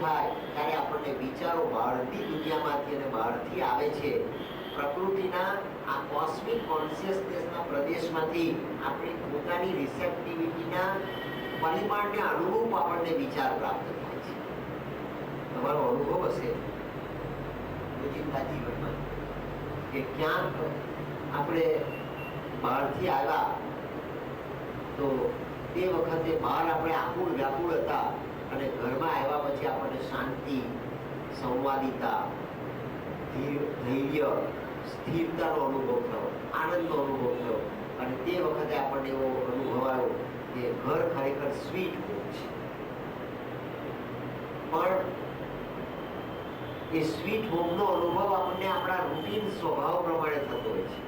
થાય ત્યારે આપણને વિચારો બહારથી દુનિયામાંથી અને બહારથી આવે છે, પ્રકૃતિના આ કોસ્મિક કોન્શિયસનેસના પ્રદેશમાંથી આપણી પોતાની રિસેપ્ટિવિટીના પરિમાણને અનુરૂપ આપણને વિચાર પ્રાપ્ત થાય છે. તમારો અનુભવ હશે રોજિંદા જીવનમાં કે ક્યાંક આપણે બહારથી આવ્યા તો તે વખતે બહાર આપણે આકુળ વ્યાકુળ હતા અને ઘરમાં આવ્યા પછી આપણને શાંતિ, સંવાદિતા, ધૈર્ય, સ્થિરતાનો અનુભવ થયો, આનંદનો અનુભવ થયો. અને તે વખતે આપણને એવો અનુભવ આવ્યો કે ઘર ખરેખર સ્વીટ હોમ છે. પણ એ સ્વીટ હોમનો અનુભવ આપણને આપણા રૂટીન સ્વભાવ પ્રમાણે થતો હોય છે.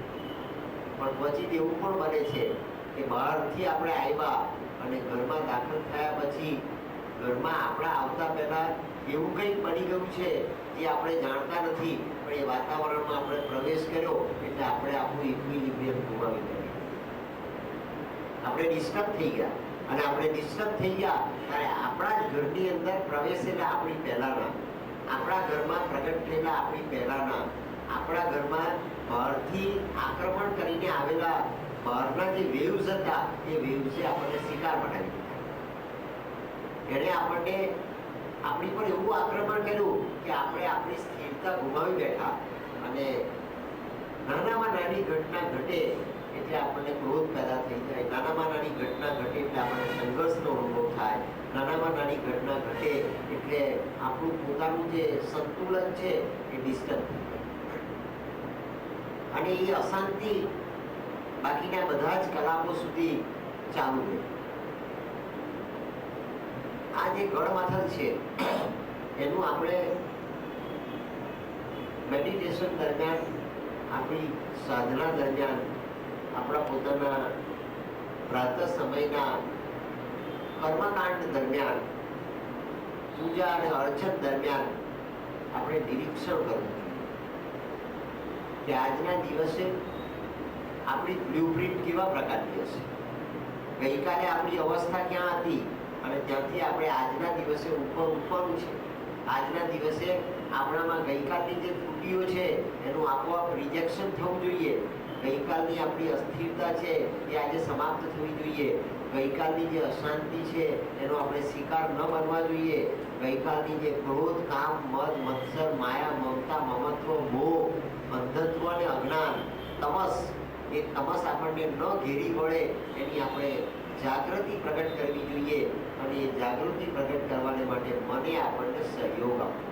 પણ પછી એવું પણ બને છે કે બહારથી આપણે આવ્યા અને ઘરમાં દાખલ થયા પછી ઘરમાં આપણા આવતા પહેલા એવું કંઈક બની ગયું છે જે આપણે જાણતા નથી, પણ એ વાતાવરણમાં આપણે પ્રવેશ કર્યો એટલે આપણે આપણું ઇક્વિલિબ્રિયમ ગુમાવી દીધું. આપણે ડિસ્ટર્બ થઈ ગયા અને આપણે ડિસ્ટર્બ થઈ ગયા ત્યારે આપણા જ ઘરની અંદર પ્રવેશેલા આપણી પહેલાના, આપણા ઘરમાં પ્રગટ થયેલા આપણી પહેલાના, આપણા ઘરમાં બહારથી આક્રમણ કરીને આવેલા બહારના જે વેવ્સ હતા એ વેવ્સે આપણને શિકાર બનાવી દીધા. એણે આપણને આપણી પર એવું આક્રમણ કર્યું કે આપણે આપણી સ્થિરતા ગુમાવી બેઠા. અને નાનામાં નાની ઘટના ઘટે એટલે આપણને ક્રોધ પેદા થઈ જાય, નાનામાં નાની ઘટના ઘટે એટલે આપણને સંઘર્ષનો અનુભવ થાય, નાનામાં નાની ઘટના ઘટે એટલે આપણું પોતાનું જે સંતુલન છે એ ડિસ્ટર્બ થાય અને એ અશાંતિ બાકીના બધા જ કલાકો સુધી ચાલુ રહે. આ જે ગળમાથલ છે એનું આપણે મેડિટેશન દરમિયાન, આપણી સાધના દરમિયાન, આપણા પોતાના પ્રાતઃ સમયના કર્મકાંડ દરમિયાન, પૂજા અને અર્ચન દરમિયાન આપણે નિરીક્ષણ કરવું કે આજના દિવસે આપણી બ્લુપ્રિન્ટ કેવા પ્રકારની હશે, ગઈકાલે આપણી અવસ્થા ક્યાં હતી અને ત્યાંથી આપણે આજના દિવસે ઉપર ઉઠવાનું છે. આજના દિવસે આપણામાં ગઈકાલની જે ત્રુટીઓ છે એનું આપોઆપ રિજેક્શન થવું જોઈએ. ગઈકાલની આપણી અસ્થિરતા છે એ આજે સમાપ્ત થવી જોઈએ. ગઈકાલની જે અશાંતિ છે એનો આપણે શિકાર ન બનવા જોઈએ. ગઈકાલની જે ક્રોધ, કામ, મદ, મત્સર, માયા, મમતા, મમત્વ, મોહ, અંધત્વ અને અજ્ઞાન, તમસ, એ તમસ આપણને ન ઘેરી વળે એની આપણે જાગૃતિ પ્રગટ કરવી જોઈએ. અને એ જાગૃતિ પ્રગટ કરવાને માટે મને આપણને સહયોગ આપવો.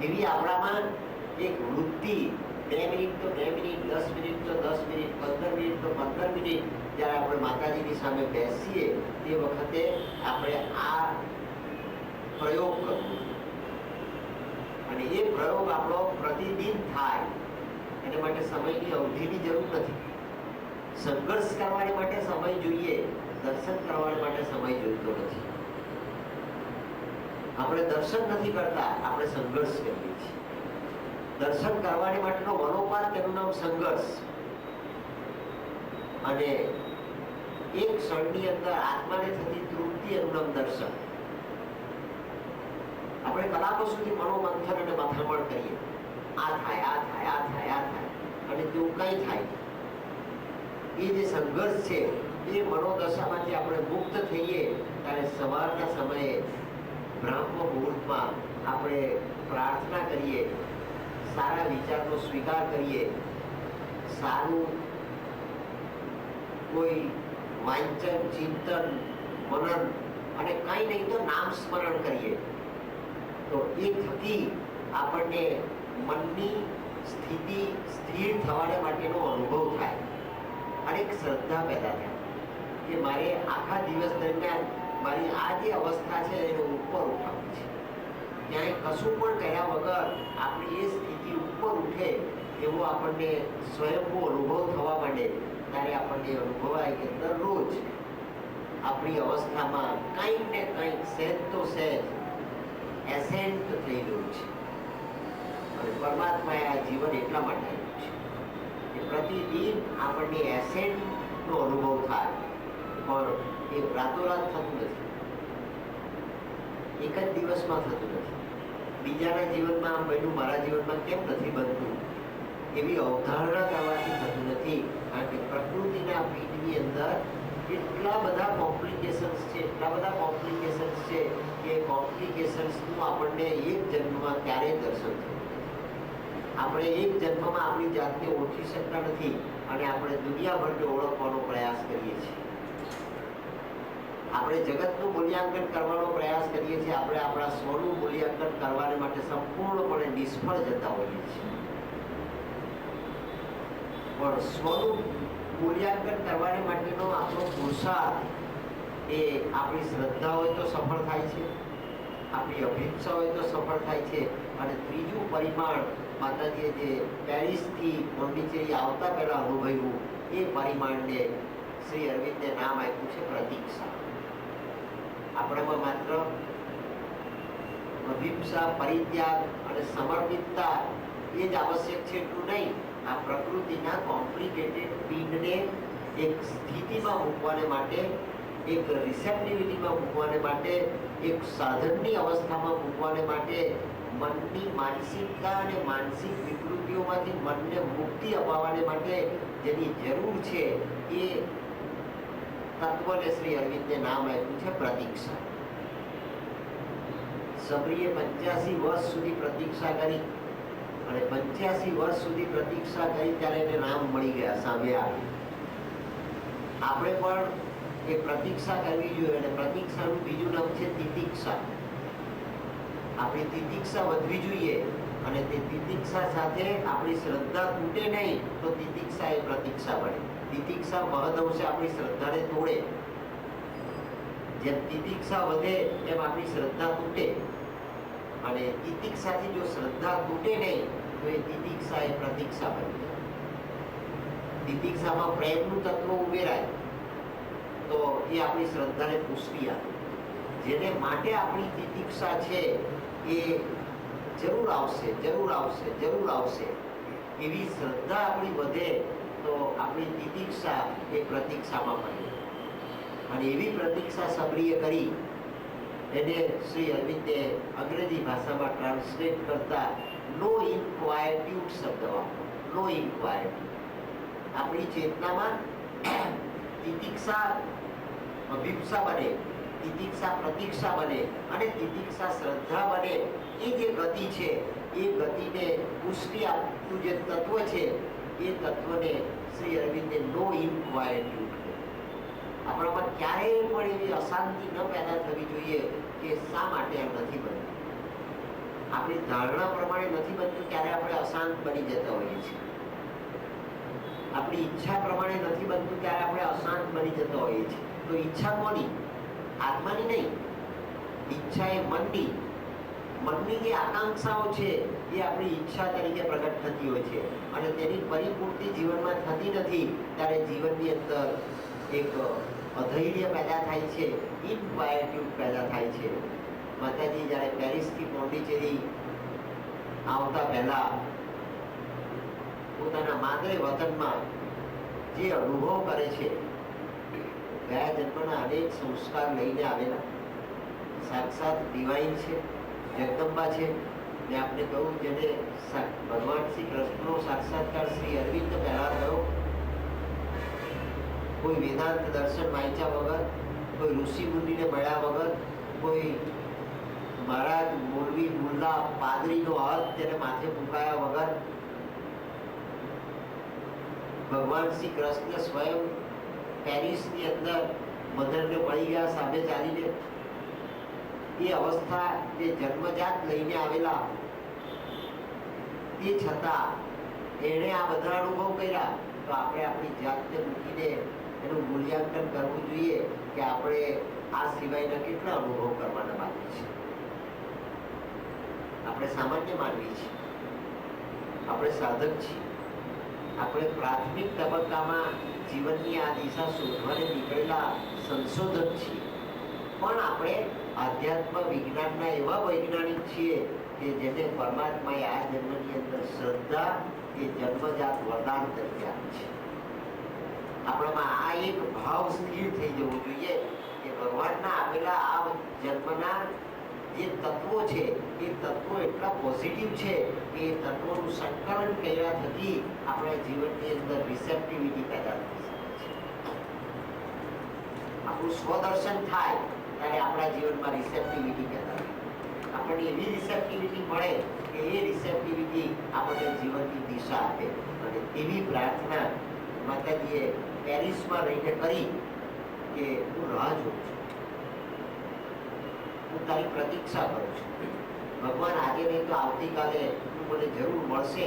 એવી આપણામાં એક વૃત્તિ 2 મિનિટ તો 2 મિનિટ, 10 મિનિટ તો 10 મિનિટ, 15 મિનિટ તો 15 મિનિટ જ્યારે આપણે માતાજીની સામે બેસીએ તે વખતે આપણે આ પ્રયોગ કરવો અને એ પ્રયોગ આપણો પ્રતિદિન થાય. એને માટે સમયની અવધિની જરૂર નથી. સંઘર્ષ કરવાને માટે સમય જોઈએ, દર્શન કરવા માટે સમય જોઈતો નથી. આપણે દર્શન નથી કરતા, આપણે સંઘર્ષ કરીએ છીએ. દર્શન કરવાને માટેનો મનોપાત, તેનું નામ સંઘર્ષ. અને એક ક્ષણની અંદર આત્માને થતી તૃપ્તિ, એનું નામ દર્શન. આપણે કલાકો સુધી મનોમંથન અને મથામણ કરીએ, આ થાય, આ થાય, આ થાય, આ થાય, અને તેવું કઈ થાય. એ જે સંઘર્ષ છે એ મનોદશામાંથી આપણે મુક્ત થઈએ ત્યારે સવારના સમયે બ્રહ્મ મુહૂર્તમાં આપણે પ્રાર્થના કરીએ, સારા વિચારનો સ્વીકાર કરીએ, સારું કોઈ વાંચન, ચિંતન, મનન અને કંઈ નહીં તો નામ સ્મરણ કરીએ તો એ થકી આપણને મનની સ્થિતિ સ્થિર થવાને માટેનો અનુભવ થાય અને એક શ્રદ્ધા પેદા થાય કે મારે આખા દિવસ દરમિયાન મારી આ જે અવસ્થા છે એને ઉપર ઉઠાવવી છે. ક્યાંય કશું પણ કર્યા વગર આપણી એ સ્થિતિ ઉપર ઉઠે એવો આપણને સ્વયંભૂ અનુભવ થવા માંડે ત્યારે આપણને અનુભવાય કે દરરોજ આપણી અવસ્થામાં કંઈક ને કંઈક સહેજ તો સહેજ એસેન્ટ થઈ ગયું છે. અને પરમાત્માએ આ જીવન એટલા માટે આપ્યું છે કે પ્રતિદિન આપણને એસેન્ટનો અનુભવ થાય, પણ એ રાતોરાત થતું નથી. એક જ દિવસમાં થતું નથી. બીજાના જીવનમાં આમ બન્યું, મારા જીવનમાં કેમ નથી બનતું, એવી અવધારણા કરવાથી થતું નથી. કારણ કે પ્રકૃતિના પીઠની અંદર એટલા બધા કોમ્પ્લિકેશન્સ છે, એટલા બધા કોમ્પ્લિકેશન્સ છે કે કોમ્પ્લિકેશન્સનું આપણને એક જન્મમાં ક્યારેય દર્શન થયું નથી. આપણે એક જન્મમાં આપણી જાતને ઓળખી શકતા નથી અને આપણે દુનિયાભરને ઓળખવાનો પ્રયાસ કરીએ છીએ. આપણે જગતનું મૂલ્યાંકન કરવાનો પ્રયાસ કરીએ છીએ, આપણે આપણા સ્વનું મૂલ્યાંકન કરવાને માટે સંપૂર્ણપણે નિષ્ફળ જતા હોઈએ છીએ. પણ સ્વનું મૂલ્યાંકન કરવાને માટેનો આપણો પુરુષાર્થ એ આપણી શ્રદ્ધા હોય તો સફળ થાય છે, આપણી અભિપ્સા હોય તો સફળ થાય છે. અને ત્રીજું પરિમાણ માતાજીએ જે પેરિસથી પોંડિચેરી આવતા પહેલા અનુભવ્યું, એ પરિમાણને શ્રી અરવિંદે નામ આપ્યું છે પ્રતીક્ષા. આપણામાં માત્ર અભિપ્સા, પરિત્યાગ અને સમર્પિતતા એ જ આવશ્યક છે એટલું નહીં, આ પ્રકૃતિના કોમ્પ્લિકેટેડ પીઠને એક સ્થિતિમાં મૂકવાને માટે, એક રિસેપ્ટિવિટીમાં મૂકવાને માટે, એક સાધનની અવસ્થામાં મૂકવાને માટે, મનની માનસિકતા અને માનસિક વિકૃતિઓમાંથી મનને મુક્તિ અપાવવાને માટે જેની જરૂર છે એ તત્વને શ્રી અરવિંદે નામ આપ્યું છે પ્રતીક્ષા. સબરીએ 85 વર્ષ સુધી પ્રતીક્ષા કરી અને 85 વર્ષ સુધી પ્રતીક્ષા કરી ત્યારે એને નામ મળી ગયા, સામે આવી. આપણે પણ એ પ્રતીક્ષા કરવી જોઈએ અને પ્રતીક્ષાનું બીજું નામ છે તિતિક્ષા. આપણી તિતિક્ષા વધવી જોઈએ અને તે તિતિક્ષા સાથે આપણી શ્રદ્ધા તૂટે નહીં તો તિતિક્ષા એ પ્રતીક્ષા બને. તિતિક્ષા મહદઅંશે આપણી શ્રદ્ધાને તોડે. જેમ તિતિક્ષા વધે એમ આપણી શ્રદ્ધા તૂટે અને તિતિક્ષાથી જો શ્રદ્ધા તૂટે નહીં તો એ તિતિક્ષા એ પ્રતીક્ષા બને. તિતિક્ષામાં પ્રેમનું તત્વ ઉમેરાય તો એ આપણી શ્રદ્ધાને પુષ્ટિ આપે. જેને માટે આપણી તિતિક્ષા છે એ જરૂર આવશે, જરૂર આવશે, જરૂર આવશે એવી શ્રદ્ધા આપણી વધે તો આપણી તિતિક્ષા એ પ્રતીક્ષામાં બને. અને એવી પ્રતીક્ષા સબરીએ કરી એને શ્રી અરવિંદે અંગ્રેજી ભાષામાં ટ્રાન્સલેટ કરતા નો ઇન્ક્વાયટ્યુડ શબ્દ વાપરો. નો ઇન્ક્વાયટ્યુડ. આપણી ચેતનામાં તિતિક્ષા અભિપ્સા બને, તિતિક્ષા પ્રતીક્ષા બને અને તિતિક્ષા શ્રદ્ધા બને. એ જે ગતિ છે એ ગતિને પુષ્ટિ આપતું જે તત્વ છે એ તત્વને શ્રી અરવિંદે નો ઇન્ક્વાયટ્યુડ. આપણામાં ક્યારેય પણ એવી અશાંતિ ન પેદા થવી જોઈએ કે શા માટે એમ નથી બનતું. આપણી ધારણા પ્રમાણે નથી બનતું ત્યારે આપણે અશાંત બની જતા હોઈએ છીએ. આપણી ઈચ્છા પ્રમાણે નથી બનતું ત્યારે આપણે અશાંત બની જતા હોઈએ છીએ. તો ઈચ્છા કોની? આત્માની નહીં. ઈચ્છા એ મનની. મનની જે આકાંક્ષાઓ છે એ આપણી ઈચ્છા તરીકે પ્રગટ થતી હોય છે અને તેની પરિપૂર્તિ જીવનમાં થતી નથી ત્યારે જીવનની અંદર એક અધૈર્ય પેદા થાય છે, ઇનક્વાયટ્યુડ પેદા થાય છે. માતાજી જ્યારે પેરિસથી પોંડિચેરી આવતા પહેલા પોતાના માદરે વતનમાં જે અનુભવ કરે છે, ગયા જન્મના અનેક સંસ્કાર લઈને આવેલા, સાક્ષાત ડિવાઇન છે, જગદંબા છે. મેં આપને કહ્યું જેને ભગવાન શ્રી કૃષ્ણનો સાક્ષાત્કાર શ્રી અરવિંદ પહેલા થયો, કોઈ વેદાંત દર્શન વાંચ્યા વગર, કોઈ ઋષિ મુનિને મળ્યા વગર, કોઈ મહારાજ મોરવી મુલ્લા પાદરીનો હાથ તેને માથે મુકાયા વગર ભગવાન શ્રી કૃષ્ણ સ્વયં પેરિસની અંદર મધરને મળી ગયા સામે ચાલીને. એ અવસ્થા જે જન્મજાત લઈને આવેલા તે છતાં એણે આ બધા અનુભવ કર્યા. તો આપણે આપણી જાતને મૂકીને એનું મૂલ્યાંકન કરવું જોઈએ કે આપણે આ સિવાયના કેટલા અનુભવ કરવાના બાકી છે. આપણે સામાન્ય માનવી છીએ, આપણે સાધક છીએ, આપણે પ્રાથમિક તબક્કામાં જીવનની આ દિશા શોધવાને નીકળેલા સંશોધક છીએ. પણ આપણે આધ્યાત્મ વિજ્ઞાનના એવા વૈજ્ઞાનિક છીએ કે જેને પરમાત્માએ આ જન્મની અંદર શ્રદ્ધા એ જન્મજાત વરદાન તરીકે આપે છે. આપણામાં આ એક ભાવ સ્થિર થઈ જવું જોઈએ કે ભગવાનના આપેલા આ જન્મના જે તત્વો છે એ તત્વો એટલા પોઝિટિવ છે કે એ તત્વોનું સંકલન કર્યા થકી આપણા જીવનની અંદર રિસેપ્ટિવિટી પેદા થઈ શકે છે. આપણું સ્વદર્શન થાય ત્યારે આપણા જીવનમાં રિસેપ્ટિવિટી પેદા થાય. આપણને એવી રિસેપ્ટિવિટી મળે કે એ રિસેપ્ટિવિટી આપણને જીવનની દિશા આપે. અને એવી પ્રાર્થના માતાજીએ પેરિસમાં રહીને કરી કે હું રાહ જોઉં છું, હું તારી પ્રતીક્ષા કરું છું. ભગવાન આજે નહીં તો આવતીકાલે તું મને જરૂર મળશે,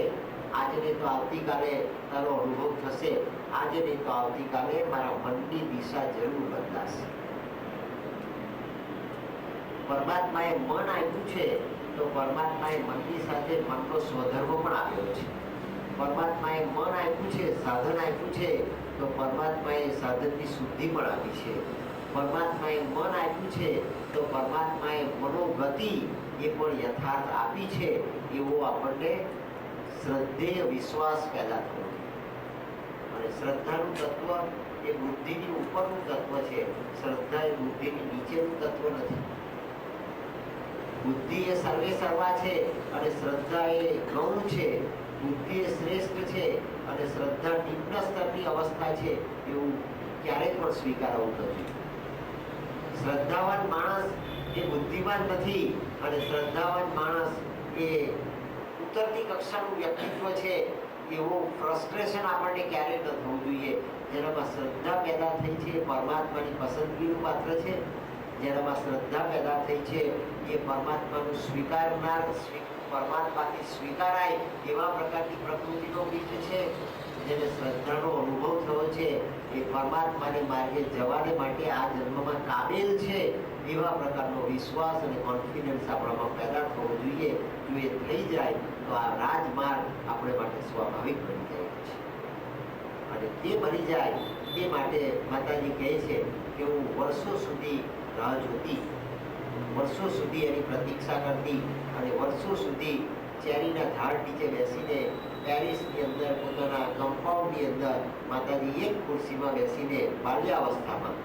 આજે નહીં તો આવતીકાલે તારો અનુભવ થશે, આજે નહીં તો આવતીકાલે મારા મનની દિશા જરૂર બદલાશે. પરમાત્માએ મન આપ્યું છે તો પરમાત્માએ મનની સાથે મનનો સ્વધર્મ પણ આપ્યો છે. પરમાત્માએ મન આપ્યું છે, સાધન આપ્યું છે તો પરમાત્માએ સાધનની શુદ્ધિ પણ આપી છે. પરમાત્માએ મન આપ્યું છે તો પરમાત્માએ મનોગતિ એ પણ યથાર્થ આપી છે. એવો આપણને શ્રદ્ધેય વિશ્વાસ પેદા થયો. અને શ્રદ્ધાનું તત્વ એ બુદ્ધિની ઉપરનું તત્વ છે. શ્રદ્ધા એ બુદ્ધિની નીચેનું તત્વ નથી. બુદ્ધિ એ સર્વે સર્વા છે અને શ્રદ્ધા એ ગૌણ છે. બુદ્ધિ એ શ્રેષ્ઠ છે અને શ્રદ્ધા નિમ્ન સ્તરની અવસ્થા છે, એવું ક્યારેય પણ સ્વીકારવું નથી. શ્રદ્ધાવાન માણસ એ બુદ્ધિમાન નથી અને શ્રદ્ધાવાન માણસ એ ઉતરતી કક્ષાનું વ્યક્તિત્વ છે, એવું ફ્રસ્ટ્રેશન આપણને ક્યારેય ન થવું જોઈએ. જેનામાં શ્રદ્ધા પેદા થઈ છે પરમાત્માની પસંદગીનું પાત્ર છે. જેનામાં શ્રદ્ધા પેદા થઈ છે એ પરમાત્માનું સ્વીકારનાર, પરમાત્માથી સ્વીકારાય એવા પ્રકારની પ્રકૃતિનો બીજ છે. જેને શ્રદ્ધાનો અનુભવ થયો છે એ પરમાત્માને માર્ગે જવાને માટે આ જન્મમાં કાબેલ છે, એવા પ્રકારનો વિશ્વાસ અને કોન્ફિડન્સ આપણામાં પેદા થવો જોઈએ. જો એ થઈ જાય તો આ રાજમાર્ગ આપણે માટે સ્વાભાવિક બની જાય છે. અને તે બની જાય તે માટે માતાજી કહે છે કે હું વર્ષો સુધી રાહ જોતી, વર્ષો સુધી એની પ્રતીક્ષા કરતી અને વર્ષો સુધી ચેરીના ઝાડ નીચે બેસીને પેરિસની અંદર પોતાના કમ્પાઉન્ડની અંદર માતાજી એક ખુરશીમાં બેસીને બાલ્યાવસ્થામાં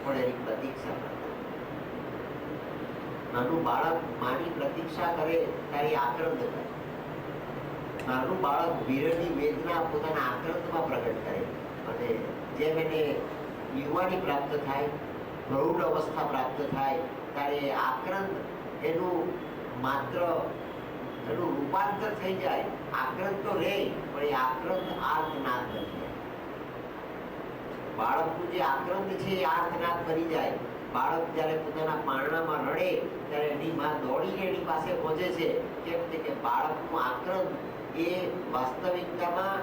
પણ એની પ્રતીક્ષા કરતા. નાનું બાળક માની પ્રતીક્ષા કરે ત્યારે આક્રંદ કરે. નાનું બાળક વીરની વેદના પોતાના આક્રંદમાં પ્રગટ કરે. અને જેમ એને યુવાની પ્રાપ્ત થાય, પ્રૌઢ અવસ્થા પ્રાપ્ત થાય ત્યારે આક્રંદ એનું માત્ર એનું રૂપાંતર થઈ જાય. આક્રંદ તો રહે પણ એ આક્રંદ આર્તનાદ બની જાય. બાળકનું જે આક્રંદ છે એ આર્તનાદ બની જાય. બાળક જ્યારે પોતાના પારણામાં રડે ત્યારે એની માં દોડીને એની પાસે પહોંચે છે. કેમ કે બાળકનું આક્રંદ એ વાસ્તવિકતામાં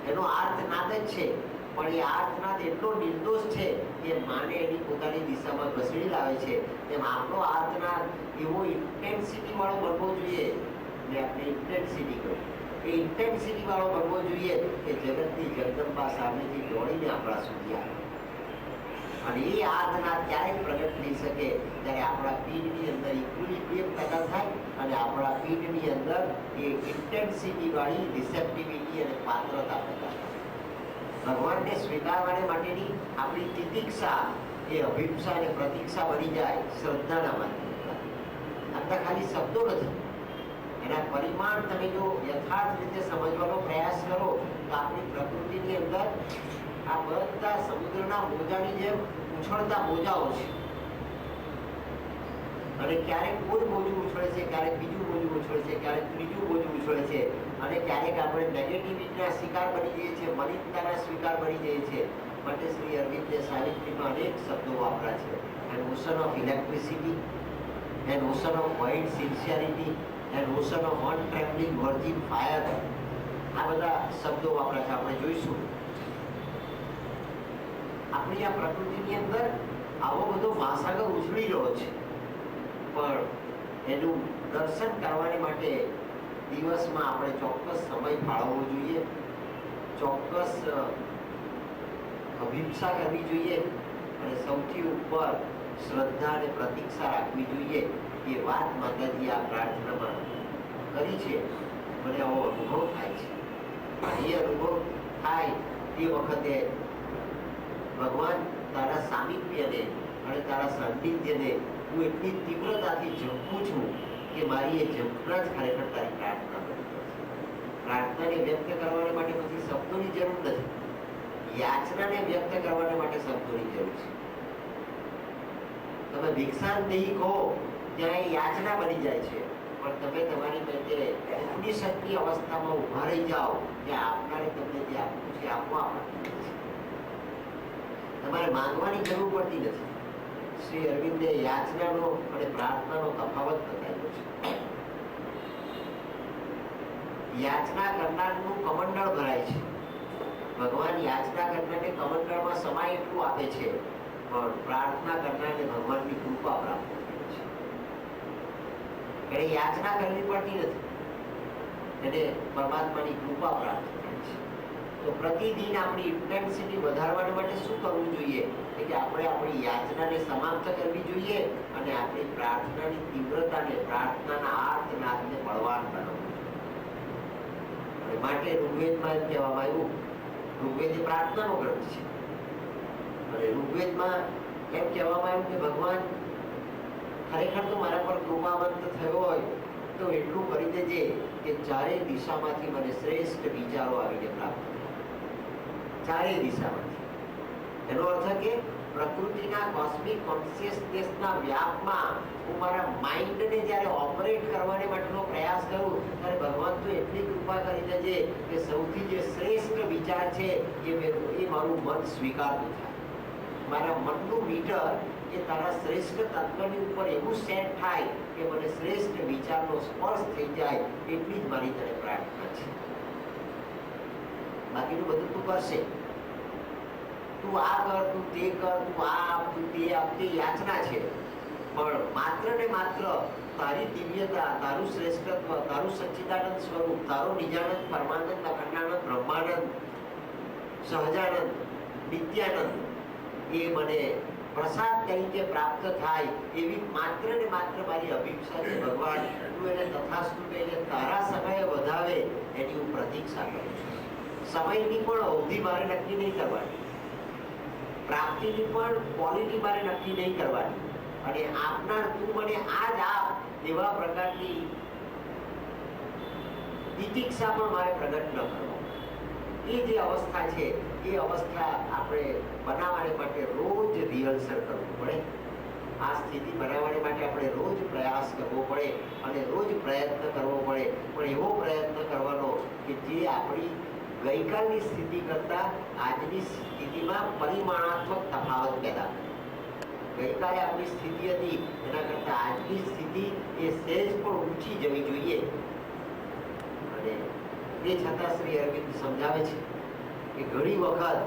એનો આર્તનાદ જ છે, પણ એ આર્તનાદ એટલો નિર્દોષ છે કે માને એની પોતાની દિશામાં ઘસડી લાવે છે. તેમ આપણો આર્તનાદ એવો ઇન્ટેન્સિટી વાળો બનવો જોઈએ ને આપણે ઇન્ટેન્સિટી કહ્યું એ ઇન્ટેન્સિટી વાળો બનવો જોઈએ કે જગતની જગદંબા સામેથી દોડીને આપણા સુધી આવે. અને એ આર્તનાદ ક્યારેક પ્રગટ થઈ શકે ત્યારે આપણા પીઠની અંદર ઇક્વિલિબ્રિયમ પેદા થાય અને આપણા પીઠની અંદર એ ઇન્ટેન્સિટી વાળી રિસેપ્ટિવિટી અને પાત્રતા પેદા થાય. ભગવાનને સ્વીકારવાને માટેની આપણી તિતિક્ષા એ અભિપ્સા અને પ્રતીક્ષા બની જાય શ્રદ્ધાના માધ્યમથી. આટલા ખાલી શબ્દો નથી, એના પરિમાણ તમે જો યથાર્થ રીતે સમજવાનો પ્રયાસ કરો તો આપણી પ્રકૃતિની અંદર આ બધા સમુદ્રના મોજાની જેમ ઉછળતા મોજાઓ છે. અને ક્યારેક કોઈ મોજું ઉછળે છે, ક્યારેક બીજું મોજું ઉછળે છે, ક્યારેક ત્રીજું મોજું ઉછળે છે. અને ક્યારેક આપણે નેગેટિવિટીના શિકાર બની જઈએ છીએ, મલિનતાના શિકાર બની જઈએ છીએ. માટે શ્રી અરવિંદે સાવિત્રીમાં અનેક શબ્દો વાપર્યા છે. An ocean of electricity, an ocean of wide sincerity, an ocean of untrembling virgin fire, આ બધા શબ્દો વાપર્યા છે. આપણે જોઈશું આપણી આ પ્રકૃતિની અંદર આવો બધો મહાસાગર ઉછળી રહ્યો છે, પણ એનું દર્શન કરવાને માટે દિવસમાં આપણે ચોક્કસ સમય ફાળવવો જોઈએ, ચોક્કસ અભિપ્સા કરવી જોઈએ અને સૌથી ઉપર શ્રદ્ધા અને પ્રતીક્ષા રાખવી જોઈએ. એ વાત માતાજી આ પ્રાર્થનામાં કરી છે. મને આવો અનુભવ થાય છે. એ અનુભવ થાય તે વખતે ભગવાન તારા સામિપ્યને અને તારા સાનિધ્યને હું એટલી તીવ્રતાથી ઝંખું કે મારી એ ઝંખના જ ખરેખર તારી પ્રાર્થના બની છે. પ્રાર્થનાને વ્યક્ત કરવા માટે પછી શબ્દોની જરૂર નથી, યાચનાને વ્યક્ત કરવા માટે શબ્દોની જરૂર છે. તમે ભિક્ષાંદેહી કહો ત્યાં એ યાચના બની જાય છે, પણ તમે તમારી માટે ઉપનિષદની અવસ્થામાં ઉભા રહી જાઓ ત્યાં આપનારે તમને જે આપવું છે આપવા આપવાનું છે. તમારે માંગવાની જરૂર પડતી નથી. શ્રી અરવિંદે યાચનાનો અને પ્રાર્થનાનો તફાવત બતાવ્યો છે. યાચના કરનારનું કમંડળ ભરાય છે. ભગવાન યાચના કરનારને કમંડળમાં સમાય એટલું આપે છે, પણ પ્રાર્થના કરનારને ભગવાનની કૃપા પ્રાપ્ત થાય છે. એને યાચના કરવી પડતી નથી, એને પરમાત્માની કૃપા પ્રાપ્ત થાય છે. તો પ્રતિદિન આપણી ઇન્ટેન્સિટી વધારવા માટે શું કરવું જોઈએ કે આપણે આપણી યાચનાને સમાપ્ત કરવી જોઈએ અને આપણી પ્રાર્થનાની તીવ્રતાને, પ્રાર્થનાના આર્તનાદને બળવાન બનાવવું જોઈએ. માટે ઋગ્વેદમાં એમ કહેવામાં આવ્યું, ઋગ્વેદ એ પ્રાર્થનાનો ગ્રંથ છે, અને ઋગ્વેદમાં એમ કહેવામાં આવ્યું કે ભગવાન ખરેખર તો મારા પર કૃપાવંત થયો હોય તો એટલું કરી દેજે કે ચારે દિશામાંથી મને શ્રેષ્ઠ વિચારો આવીને પ્રાપ્ત થાય. ચારે દિશામાંથી. એનો અર્થ કે પ્રકૃતિના કોસ્મિક કોન્શિયસનેસના વ્યાપમાં હું મારા માઇન્ડને જ્યારે ઓપરેટ કરવાને માટેનો પ્રયાસ કરું ત્યારે ભગવાન તો એટલી કૃપા કરી દેજે કે સૌથી જે શ્રેષ્ઠ વિચાર છે એ મારું મન સ્વીકારતું થાય. મારા મનનું મીટર એ તારા શ્રેષ્ઠ તત્વની ઉપર એવું સેટ થાય કે મને શ્રેષ્ઠ વિચારનો સ્પર્શ થઈ જાય એટલી જ મારી તને પ્રાર્થના છે. બાકીનું બધું તું કરશે, તું આ કર, તું તે કર, તું આ આપ, તું તે આપ, તે યાચના છે. પણ માત્ર ને માત્ર તારી દિવ્યતા, તારું શ્રેષ્ઠત્વ, તારું સચ્ચિદાનંદ સ્વરૂપ, તારો નિજાનંદ, પરમાનંદ, અખંડાનંદ, બ્રહ્માનંદ, સહજાનંદ, નિત્યાનંદ એ મને પ્રસાદ તરીકે પ્રાપ્ત થાય એવી માત્ર ને માત્ર મારી અભિપ્સા છે. ભગવાન તું એને તથાસ્તુ એને તારા સમયે વધાવે એની હું પ્રતીક્ષા કરું છું. સમયની પણ અવધિ મારે નક્કી નહીં કરવાની, પ્રાપ્તિની પણ ક્વોલિટી મારે નક્કી નહીં કરવાની, અને આપનાર તું મને આ જ આપ એવા પ્રકારની તિતિક્ષા પણ મારે પ્રગટ ન કરવો. એ જે અવસ્થા છે એ અવસ્થા આપણે બનાવવા માટે રોજ રિહર્સલ કરવું પડે. આ સ્થિતિ બનાવવા માટે આપણે રોજ પ્રયાસ કરવો પડે અને રોજ પ્રયત્ન કરવો પડે, પણ એવો પ્રયત્ન કરવાનો કે જે આપણી ગઈકાલની સ્થિતિ કરતાં આજની સ્થિતિમાં પરિમાણાત્મક તફાવત પેદા કરે. ગઈકાલે આપણી સ્થિતિ હતી એના કરતાં આજની સ્થિતિ એ સહેજ પણ ઊંચી જવી જોઈએ. અને તે છતાં શ્રી અરવિંદ સમજાવે છે કે ઘણી વખત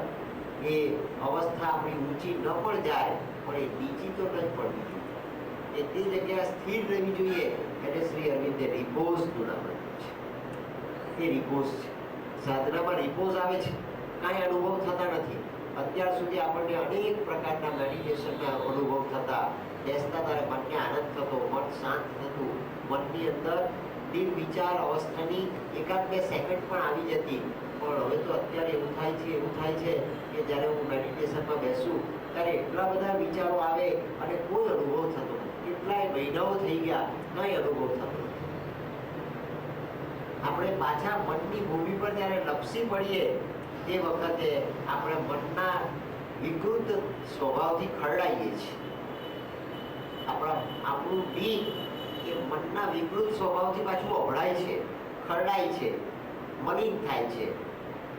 એ અવસ્થા આપણી ઊંચી ન પણ જાય, પણ એ નીચી તો ન જ પડવી જોઈએ. એ તે જગ્યાએ સ્થિર રહેવી જોઈએ. એને શ્રી અરવિંદે રિપોઝનું નામ આપ્યું છે. એ રિપોઝ છે. સાધનામાં રિપોઝ આવે છે, કાંઈ અનુભવ થતા નથી. અત્યાર સુધી આપણને અનેક પ્રકારના મેડિટેશનના અનુભવ થતા, બેસતા ત્યારે મનને આનંદ થતો, મન શાંત થતું, મનની અંદર દિલ વિચાર અવસ્થાની એકાદ બે સેકન્ડ પણ આવી જતી. પણ હવે તો અત્યારે એવું થાય છે કે જ્યારે હું મેડિટેશનમાં બેસું ત્યારે એટલા બધા વિચારો આવે અને કોઈ અનુભવ થતો નથી. કેટલાય મહિનાઓ થઈ ગયા, કંઈ અનુભવ થતો નથી. આપણે પાછા મનની ભૂમિ પર જ્યારે લપસી પડીએ તે વખતે આપણે મનના વિકૃત સ્વભાવથી ખરડાઈએ છીએ. આપણું ડીપ એ મનના વિકૃત સ્વભાવથી પાછું અભળાય છે, ખરડાય છે, મલિન થાય છે,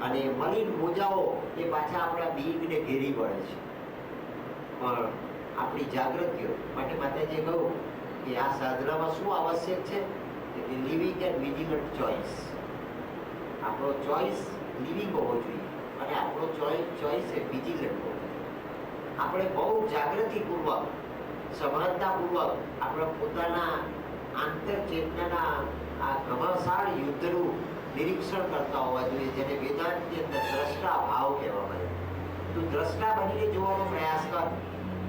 અને મલિન મોજાઓ એ પાછા આપણા બીગને ઘેરી પડે છે. પણ આપણી જાગૃતિઓ માટે માતાજીએ કહ્યું કે આ સાધનામાં શું આવશ્યક છે કે લિવિંગ એન્ડ વિજિલન્ટ ચોઇસ. આપણો ચોઇસ લિવિંગ હોવો જોઈએ અને આપણો ચોઇસ એ વિજિલન્ટ હોવો જોઈએ. આપણે બહુ જાગૃતિપૂર્વક, સભાનતાપૂર્વક આપણે પોતાના આંતરચેતનાના આ ઘમાસાળ યુદ્ધનું નિરીક્ષણ કરતા હોવા જોઈએ, જેને વેદાંતની અંદર દ્રષ્ટા ભાવ કહેવામાં આવે. તું દ્રષ્ટા બનીને જોવાનો પ્રયાસ કર.